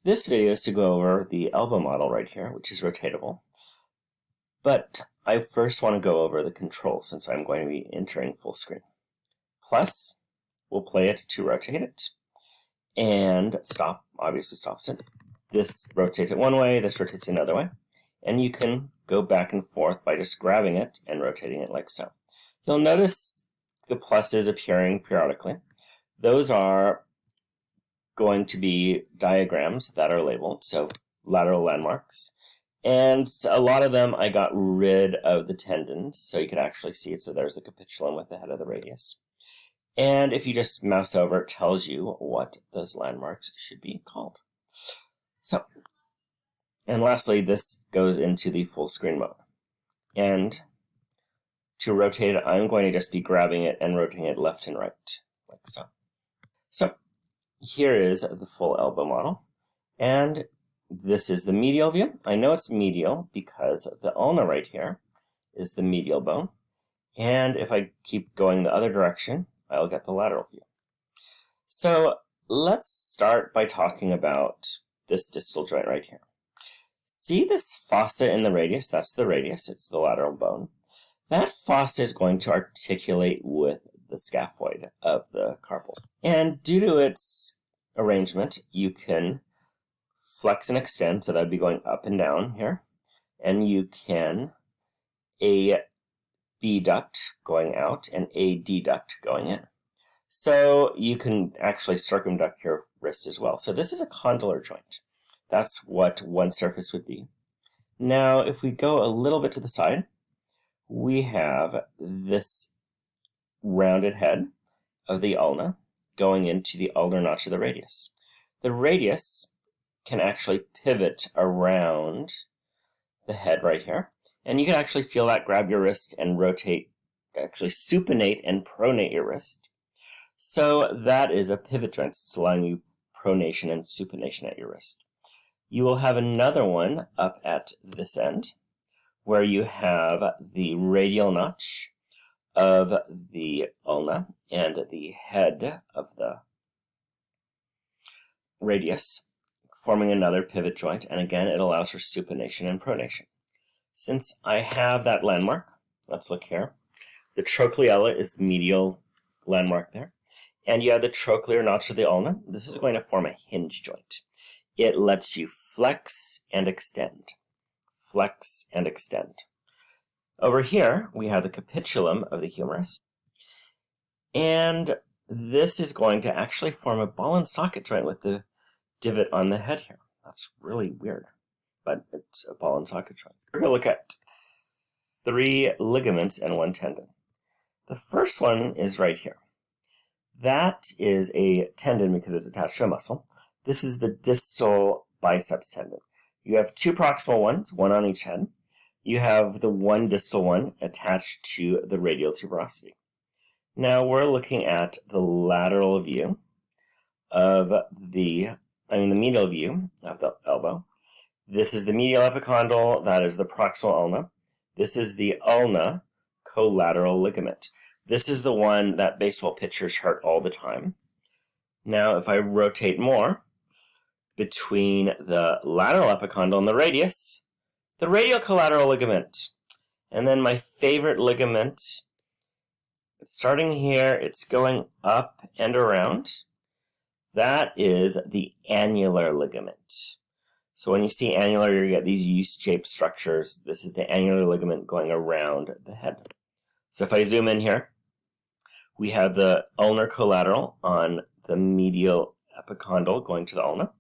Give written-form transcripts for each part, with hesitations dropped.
This video is to go over the elbow model right here, which is rotatable. But I first want to go over the control since I'm going to be entering full screen. Plus, we'll play it to rotate it. And stop, obviously stops it. This rotates it one way, this rotates it another way. And you can go back and forth by just grabbing it and rotating it like so. You'll notice the pluses appearing periodically. Those are going to be diagrams that are labeled, so lateral landmarks. And a lot of them I got rid of the tendons, so you can actually see it. So there's the capitulum with the head of the radius. And if you just mouse over, it tells you what those landmarks should be called. So, and lastly, this goes into the full screen mode. And to rotate it, I'm going to just be grabbing it and rotating it left and right, like so. So, here is the full elbow model. And this is the medial view. I know it's medial because the ulna right here is the medial bone. And if I keep going the other direction, I'll get the lateral view. So let's start by talking about this distal joint right here. See this fossa in the radius? That's the radius. It's the lateral bone. That fossa is going to articulate with the scaphoid of the carpal. And due to its arrangement, you can flex and extend, so that would be going up and down here. And you can a B duct going out and a D duct going in. So you can actually circumduct your wrist as well. So this is a condylar joint. That's what one surface would be. Now, if we go a little bit to the side, we have this rounded head of the ulna going into the ulnar notch of the radius. The radius can actually pivot around the head right here. And you can actually feel that, grab your wrist and rotate, actually supinate and pronate your wrist. So that is a pivot joint. It's allowing you pronation and supination at your wrist. You will have another one up at this end where you have the radial notch of the ulna and the head of the radius, forming another pivot joint. And again, it allows for supination and pronation. Since I have that landmark, let's look here. The trochleella is the medial landmark there. And you have the trochlear notch of the ulna. This is going to form a hinge joint. It lets you flex and extend. Flex and extend. Over here, we have the capitulum of the humerus. And this is going to actually form a ball and socket joint with the divot on the head here. That's really weird, but it's a ball and socket joint. We're going to look at 3 ligaments and 1 tendon. The first one is right here. That is a tendon because it's attached to a muscle. This is the distal biceps tendon. You have 2 proximal ones, one on each head. You have the one distal one attached to the radial tuberosity. Now we're looking at the lateral view of the medial view of the elbow. This is the medial epicondyle, that is the proximal ulna. This is the ulna collateral ligament. This is the one that baseball pitchers hurt all the time. Now if I rotate more between the lateral epicondyle and the radial collateral ligament. And then my favorite ligament, starting here, it's going up and around. That is the annular ligament. So when you see annular, you get these U-shaped structures. This is the annular ligament going around the head. So if I zoom in here, we have the ulnar collateral on the medial epicondyle going to the ulna.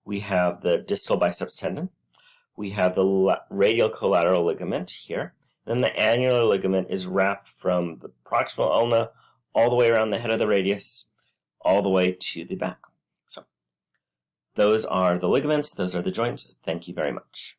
We have the distal biceps tendon. We have the radial collateral ligament here. Then the annular ligament is wrapped from the proximal ulna all the way around the head of the radius, all the way to the back. So those are the ligaments, those are the joints. Thank you very much.